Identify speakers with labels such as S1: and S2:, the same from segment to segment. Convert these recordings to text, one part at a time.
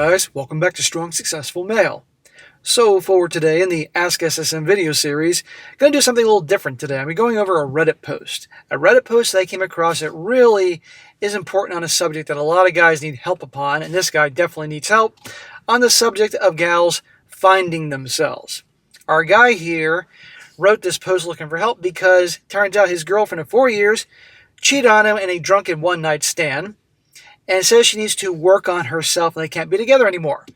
S1: guys, welcome back to Strong Successful Male. So for today in the Ask SSM video series, I'm going to do something a little different today. I'm going over a Reddit post. A Reddit post that I came across that really is important on a subject that a lot of guys need help upon, and this guy definitely needs help, on the subject of gals finding themselves. Our guy here wrote this post looking for help because it turns out his girlfriend of 4 years cheated on him in a drunken one-night stand, and says she needs to work on herself and they can't be together anymore.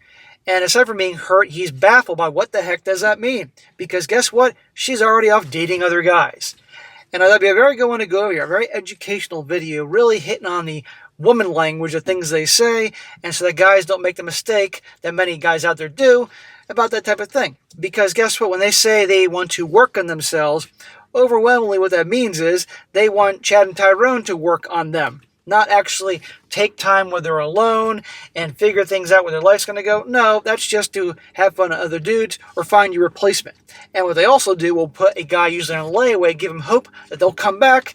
S1: And aside from being hurt, he's baffled by what the heck does that mean? Because guess what? She's already off dating other guys. And that'd be a very good one to go over here, a very educational video, really hitting on the woman language of things they say, and so that guys don't make the mistake that many guys out there do about that type of thing. Because guess what? When they say they want to work on themselves, overwhelmingly what that means is they want Chad and Tyrone to work on them. Not actually take time where they're alone and figure things out where their life's going to go. No, that's just to have fun with other dudes or find your replacement. And what they also do will put a guy usually on a layaway, give him hope that they'll come back,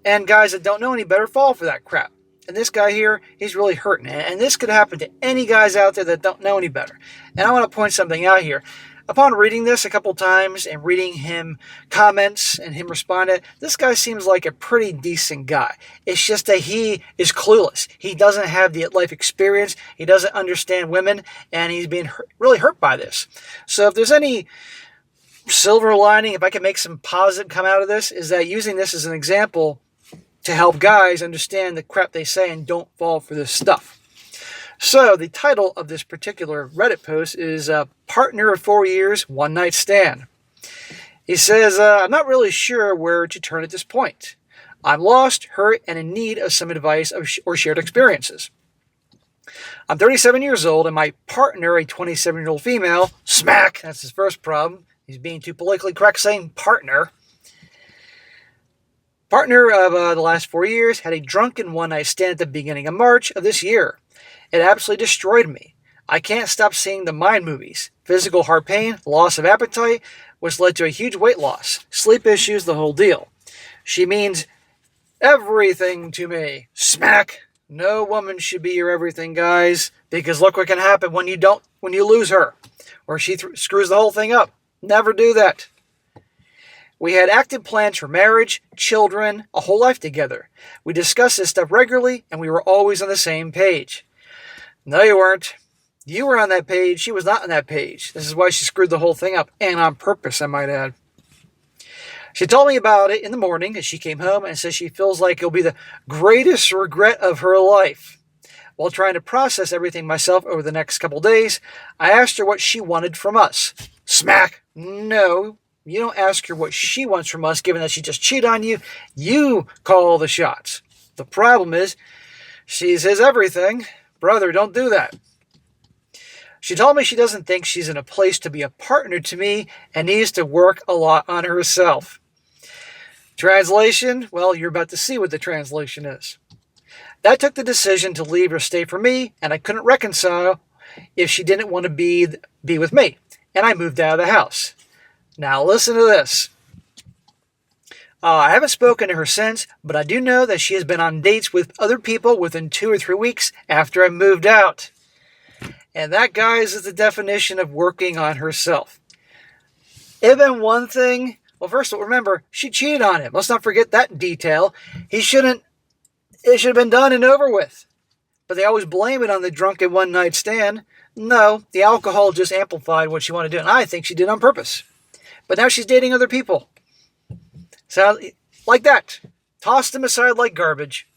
S1: and guys that don't know any better fall for that crap. And this guy here, he's really hurting. And this could happen to any guys out there that don't know any better. And I want to point something out here. Upon reading this a couple times and reading him comments and him responding, this guy seems like a pretty decent guy. It's just that he is clueless. He doesn't have the life experience. He doesn't understand women, and he's being really hurt by this. So if there's any silver lining, if I can make some positive come out of this, is that using this as an example to help guys understand the crap they say and don't fall for this stuff. So the title of this particular Reddit post is Partner of 4 Years, One Night Stand. He says, I'm not really sure where to turn at this point. I'm lost, hurt, and in need of some advice or shared experiences. I'm 37 years old, and my partner, a 27-year-old female, smack, that's his first problem. He's being too politically correct saying partner. Partner of the last 4 years had a drunken one-night stand at the beginning of March of this year. It absolutely destroyed me. I can't stop seeing the mind movies. Physical heart pain, loss of appetite, which led to a huge weight loss. Sleep issues, the whole deal. She means everything to me. Smack. No woman should be your everything, guys. Because look what can happen when you lose her. Or she screws the whole thing up. Never do that. We had active plans for marriage, children, a whole life together. We discussed this stuff regularly, and we were always on the same page. No, you weren't. You were on that page. She was not on that page. This is why she screwed the whole thing up, and on purpose, I might add. She told me about it in the morning as she came home and says she feels like it'll be the greatest regret of her life. While trying to process everything myself over the next couple days, I asked her what she wanted from us. Smack. No, you don't ask her what she wants from us, given that she just cheated on you. You call all the shots. The problem is, she's his everything. Brother, don't do that. She told me she doesn't think she's in a place to be a partner to me and needs to work a lot on herself. Translation? Well, you're about to see what the translation is. That took the decision to leave or stay for me, and I couldn't reconcile if she didn't want to be with me, and I moved out of the house. Now listen to this. I haven't spoken to her since, but I do know that she has been on dates with other people within 2 or 3 weeks after I moved out. And that, guys, is the definition of working on herself. Even one thing, well, first of all, remember, she cheated on him. Let's not forget that detail. It should have been done and over with. But they always blame it on the drunken one-night stand. No, the alcohol just amplified what she wanted to do, and I think she did on purpose. But now she's dating other people. So, like that. Toss them aside like garbage.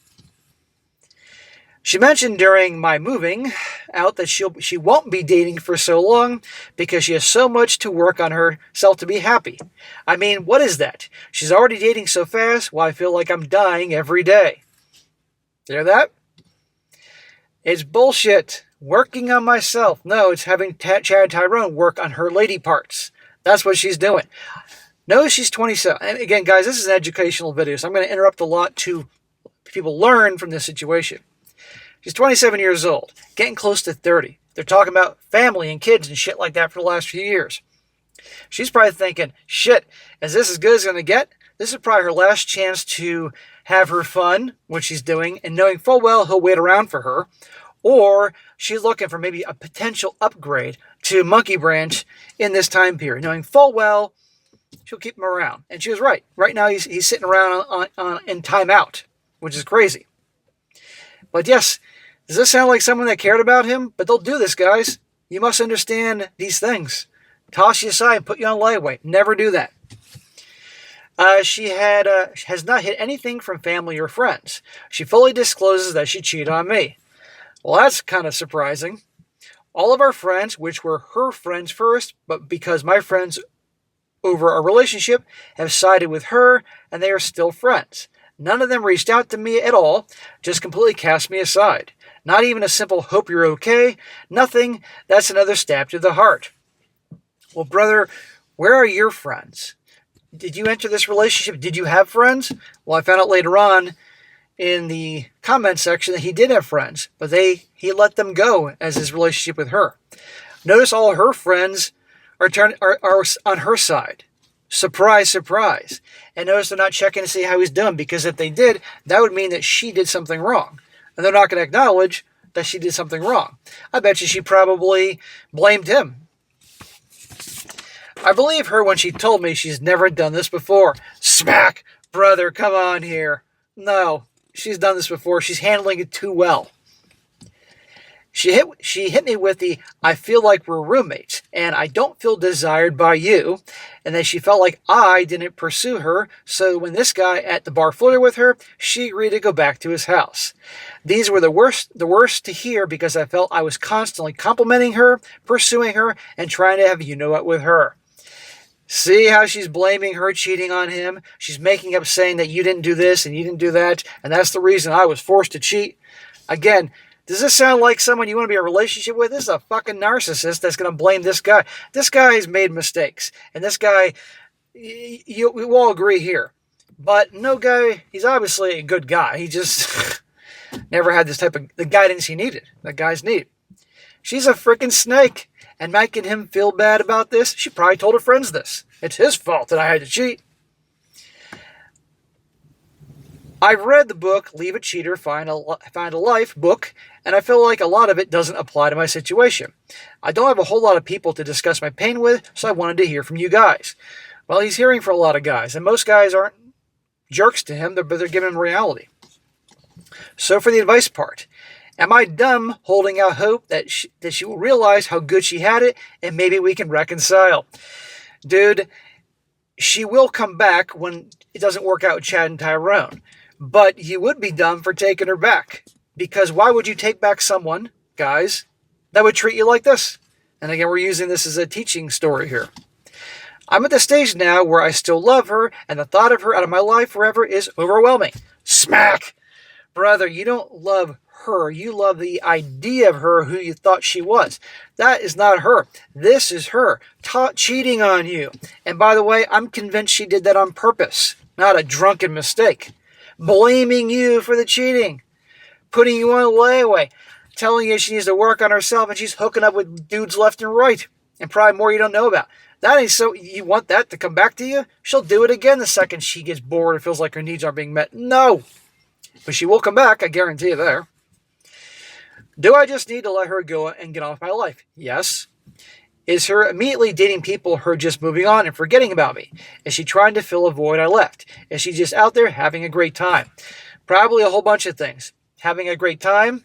S1: She mentioned during my moving out that she won't be dating for so long because she has so much to work on herself to be happy. I mean, what is that? She's already dating so fast, well, I feel like I'm dying every day. Hear that? It's bullshit. Working on myself. No, it's having Chad Tyrone work on her lady parts. That's what she's doing. No, she's 27. And again, guys, this is an educational video, so I'm going to interrupt a lot to people learn from this situation. She's 27 years old, getting close to 30. They're talking about family and kids and shit like that for the last few years. She's probably thinking, shit, is this as good as it's going to get? This is probably her last chance to have her fun, what she's doing, and knowing full well he'll wait around for her. or she's looking for maybe a potential upgrade to Monkey Branch in this time period, knowing full well she'll keep him around. And she was right. Right now he's sitting around in timeout, which is crazy. But yes, does this sound like someone that cared about him? But they'll do this, guys. You must understand these things. Toss you aside and put you on layaway. Never do that. She has not hid anything from family or friends. She fully discloses that she cheated on me. Well, that's kind of surprising. All of our friends, which were her friends first, but because my friends over our relationship have sided with her, and they are still friends. None of them reached out to me at all, just completely cast me aside. Not even a simple hope you're okay. Nothing. That's another stab to the heart. Well, brother, where are your friends? Did you enter this relationship? Did you have friends? Well, I found out later on in the comment section that he did have friends, but he let them go as his relationship with her. Notice all her friends are on her side. Surprise, surprise. And notice they're not checking to see how he's doing, because if they did, that would mean that she did something wrong. And they're not going to acknowledge that she did something wrong. I bet you she probably blamed him. I believe her when she told me she's never done this before. Smack! Brother, come on here. No, she's done this before. She's handling it too well. She hit me with the, I feel like we're roommates, and I don't feel desired by you, and then she felt like I didn't pursue her, so when this guy at the bar flirted with her, she agreed to go back to his house. These were the worst to hear, because I felt I was constantly complimenting her, pursuing her, and trying to have you-know-what with her. See how she's blaming her cheating on him? She's making up saying that you didn't do this and you didn't do that, and that's the reason I was forced to cheat. Again, does this sound like someone you want to be in a relationship with? This is a fucking narcissist that's going to blame this guy. This guy's made mistakes. And this guy, we all agree here. But no guy, he's obviously a good guy. He just never had this type of the guidance he needed. That guys need. She's a freaking snake. And making him feel bad about this, she probably told her friends this. It's his fault that I had to cheat. I've read the book, Leave a Cheater, Find a Life book, and I feel like a lot of it doesn't apply to my situation. I don't have a whole lot of people to discuss my pain with, so I wanted to hear from you guys. Well, he's hearing from a lot of guys, and most guys aren't jerks to him, but they're giving him reality. So for the advice part, am I dumb holding out hope that she will realize how good she had it, and maybe we can reconcile? Dude, she will come back when it doesn't work out with Chad and Tyrone. But you would be dumb for taking her back. Because why would you take back someone, guys, that would treat you like this? And again, we're using this as a teaching story here. I'm at the stage now where I still love her, and the thought of her out of my life forever is overwhelming. Smack! Brother, you don't love her. You love the idea of her, who you thought she was. That is not her. This is her. Cheating on you. And by the way, I'm convinced she did that on purpose, not a drunken mistake. Blaming you for the cheating, putting you on layaway, telling you she needs to work on herself, and she's hooking up with dudes left and right, and probably more you don't know about. That ain't so. You want that to come back to you? She'll do it again the second she gets bored or feels like her needs aren't being met. No, but she will come back. I guarantee you there. Do I just need to let her go and get on with my life? Yes. Is her immediately dating people her just moving on and forgetting about me? Is she trying to fill a void I left? Is she just out there having a great time? Probably a whole bunch of things. Having a great time,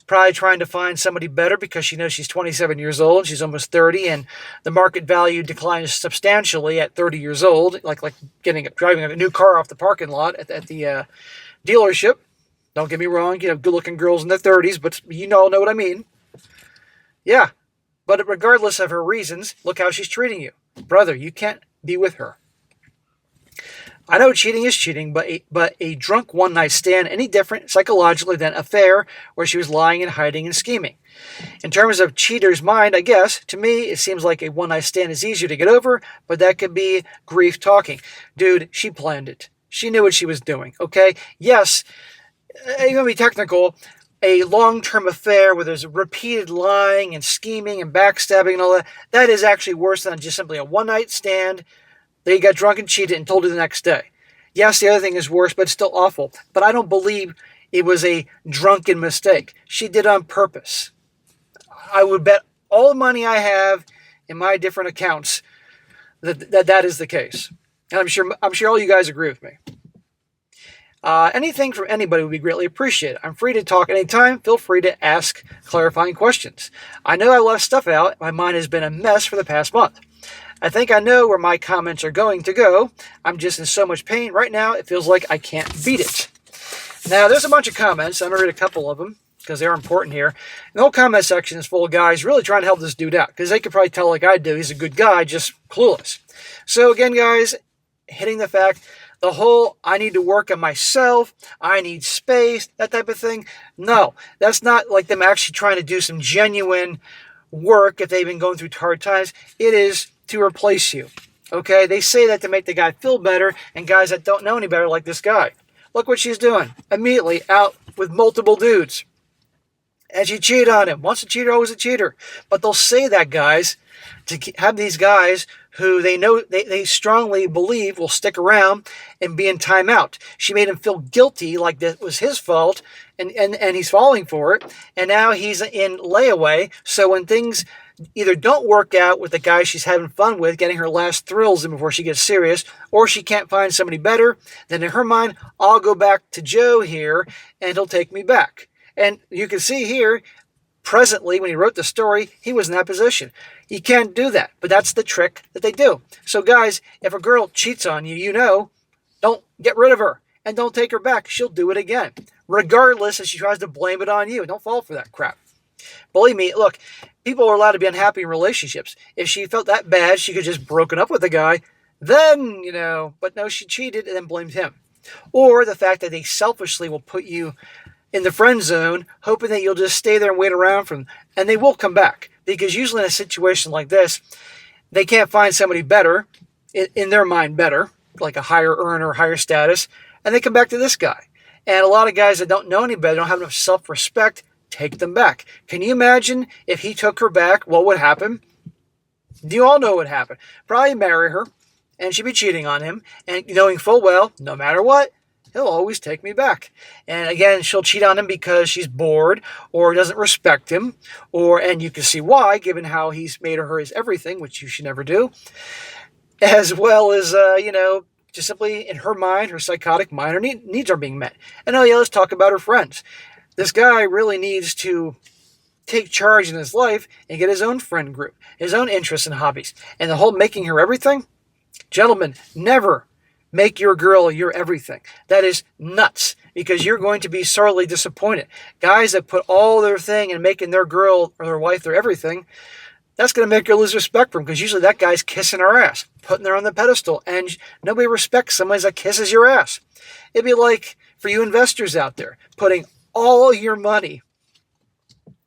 S1: probably trying to find somebody better because she knows she's 27 years old and she's almost 30, and the market value declines substantially at 30 years old, like driving a new car off the parking lot at the dealership. Don't get me wrong, good-looking girls in their 30s, but you all know what I mean. Yeah. But regardless of her reasons, look how she's treating you. Brother, you can't be with her. I know cheating is cheating, but a drunk one-night stand any different psychologically than affair where she was lying and hiding and scheming? In terms of cheater's mind, I guess, to me, it seems like a one-night stand is easier to get over, but that could be grief talking. Dude, she planned it. She knew what she was doing, okay? Yes, I'm going to be technical. A long-term affair where there's repeated lying and scheming and backstabbing and all that, that is actually worse than just simply a one-night stand that you got drunk and cheated and told you the next day. Yes, the other thing is worse, but it's still awful. But I don't believe It was a drunken mistake. She did it on purpose. I would bet all the money I have in my different accounts that is the case. And I'm sure all you guys agree with me. Anything from anybody would be greatly appreciated. I'm free to talk anytime. Feel free to ask clarifying questions. I know I left stuff out. My mind has been a mess for the past month. I think I know where my comments are going to go. I'm just in so much pain right now, it feels like I can't beat it. Now, there's a bunch of comments. I'm going to read a couple of them because they're important here. And the whole comment section is full of guys really trying to help this dude out because they could probably tell like I do. He's a good guy, just clueless. So again, guys, hitting the fact, the whole I need to work on myself, I need space, that type of thing. No, that's not like them actually trying to do some genuine work if they've been going through hard times. It is to replace you. Okay? They say that to make the guy feel better, and guys that don't know any better like this guy. Look what she's doing. Immediately out with multiple dudes. And she cheated on him. Once a cheater, always a cheater. But they'll say that, guys, to have these guys who they know they strongly believe will stick around and be in timeout. She made him feel guilty, like that was his fault, and he's falling for it. And now he's in layaway. So when things either don't work out with the guy she's having fun with, getting her last thrills in before she gets serious, or she can't find somebody better, then in her mind, I'll go back to Joe here, and he'll take me back. And you can see here, presently, when he wrote the story, he was in that position. You can't do that, but that's the trick that they do. So guys, if a girl cheats on you, don't get rid of her and don't take her back. She'll do it again, regardless if she tries to blame it on you. Don't fall for that crap. Believe me, look, people are allowed to be unhappy in relationships. If she felt that bad, she could just broken up with the guy, then, but no, she cheated and then blamed him. Or the fact that they selfishly will put you in the friend zone, hoping that you'll just stay there and wait around for them. And they will come back. Because usually in a situation like this, they can't find somebody better, in their mind better, like a higher earner, higher status, and they come back to this guy. And a lot of guys that don't know any better, don't have enough self-respect, take them back. Can you imagine if he took her back, what would happen? Do you all know what would happen? Probably marry her, and she'd be cheating on him, and knowing full well, no matter what, he'll always take me back. And again, she'll cheat on him because she's bored or doesn't respect him. And you can see why, given how he's made her his everything, which you should never do. As well as, just simply in her mind, her psychotic mind, her needs are being met. And let's talk about her friends. This guy really needs to take charge in his life and get his own friend group, his own interests and hobbies. And the whole making her everything, gentlemen, never make your girl your everything. That is nuts, because you're going to be sorely disappointed. Guys that put all their thing in making their girl or their wife their everything, that's going to make her lose respect for him, because usually that guy's kissing her ass, putting her on the pedestal, and nobody respects somebody that kisses your ass. It'd be like for you investors out there, putting all your money,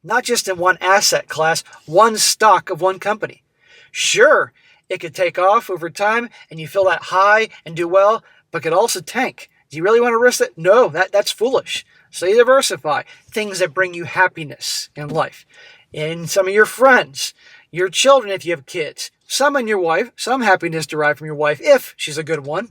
S1: not just in one asset class, one stock of one company. Sure, it could take off over time and you feel that high and do well, but could also tank. Do you really want to risk it? No, that's foolish. So you diversify things that bring you happiness in life. In some of your friends, your children if you have kids, some in your wife, some happiness derived from your wife if she's a good one.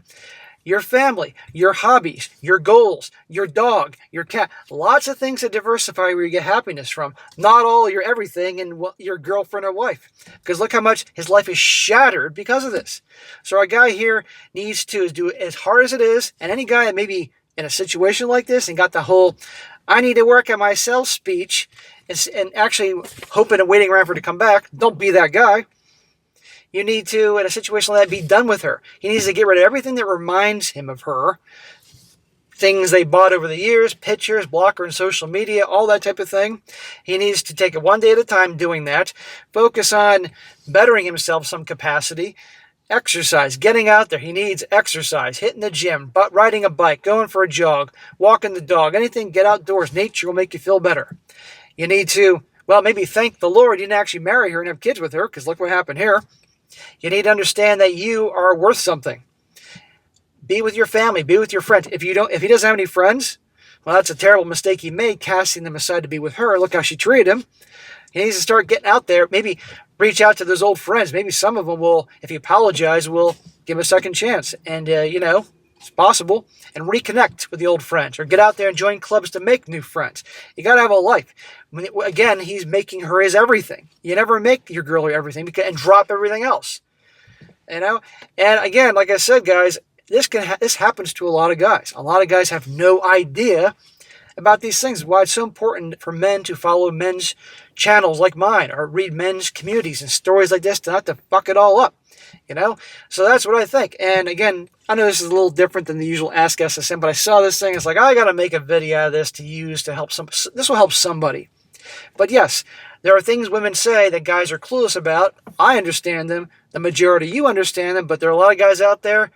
S1: Your family, your hobbies, your goals, your dog, your cat. Lots of things to diversify where you get happiness from. Not all your everything in your girlfriend or wife. Because look how much his life is shattered because of this. So our guy here needs to do it as hard as it is. And any guy that may be in a situation like this and got the whole, I need to work on myself speech, and actually hoping and waiting around for her to come back, don't be that guy. You need to, in a situation like that, be done with her. He needs to get rid of everything that reminds him of her. Things they bought over the years, pictures, block her on social media, all that type of thing. He needs to take it one day at a time doing that. Focus on bettering himself some capacity. Exercise, getting out there. He needs exercise, hitting the gym, riding a bike, going for a jog, walking the dog, anything, get outdoors. Nature will make you feel better. You need to, maybe thank the Lord you didn't actually marry her and have kids with her, because look what happened here. You need to understand that you are worth something. Be with your family. Be with your friends. If he doesn't have any friends, that's a terrible mistake he made, casting them aside to be with her. Look how she treated him. He needs to start getting out there. Maybe reach out to those old friends. Maybe some of them will, if he apologizes, will give him a second chance. And, it's possible, and reconnect with the old friends, or get out there and join clubs to make new friends. You got to have a life. Again, he's making her his everything. You never make your girl your everything and drop everything else. You know? And again, like I said, guys, this happens to a lot of guys. A lot of guys have no idea about these things. Why it's so important for men to follow men's channels like mine, or read men's communities and stories like this to not to fuck it all up. You know? So that's what I think. And again, I know this is a little different than the usual Ask SSM, but I saw this thing. It's like, I got to make a video out of this to use to help this will help somebody. But yes, there are things women say that guys are clueless about. I understand them. The majority of you understand them, but there are a lot of guys out there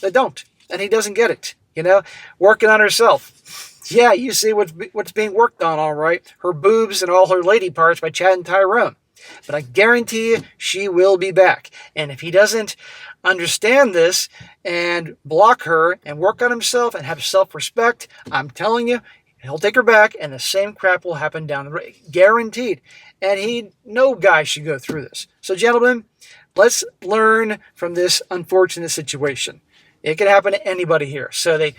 S1: that don't. And he doesn't get it. You know? Working on herself. Yeah, you see what's being worked on, all right. Her boobs and all her lady parts by Chad and Tyrone. But I guarantee you, she will be back. And if he doesn't understand this and block her and work on himself and have self-respect, I'm telling you, he'll take her back and the same crap will happen down the road. Guaranteed. And no guy should go through this. So gentlemen, let's learn from this unfortunate situation. It can happen to anybody here. So they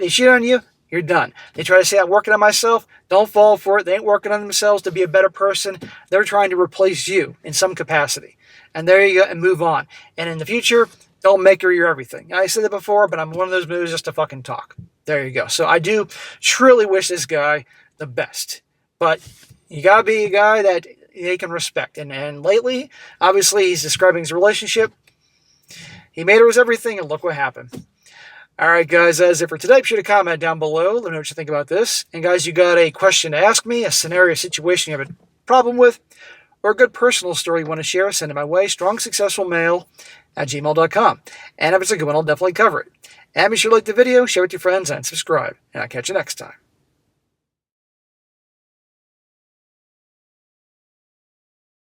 S1: cheat on you, you're done. They try to say, I'm working on myself. Don't fall for it. They ain't working on themselves to be a better person. They're trying to replace you in some capacity. And there you go, and move on. And in the future, don't make her your everything. I said that before, but I'm one of those moves just to fucking talk. There you go. So I do truly wish this guy the best. But you got to be a guy that they can respect. And lately, obviously, he's describing his relationship. He made her his everything, and look what happened. All right, guys, that's it for today. Be sure to comment down below. Let me know what you think about this. And, guys, you got a question to ask me, a scenario, situation you have a problem with, or a good personal story you want to share, send it my way, strongsuccessfulmale@gmail.com. And if it's a good one, I'll definitely cover it. And be sure to like the video, share it with your friends, and subscribe. And I'll catch you next time.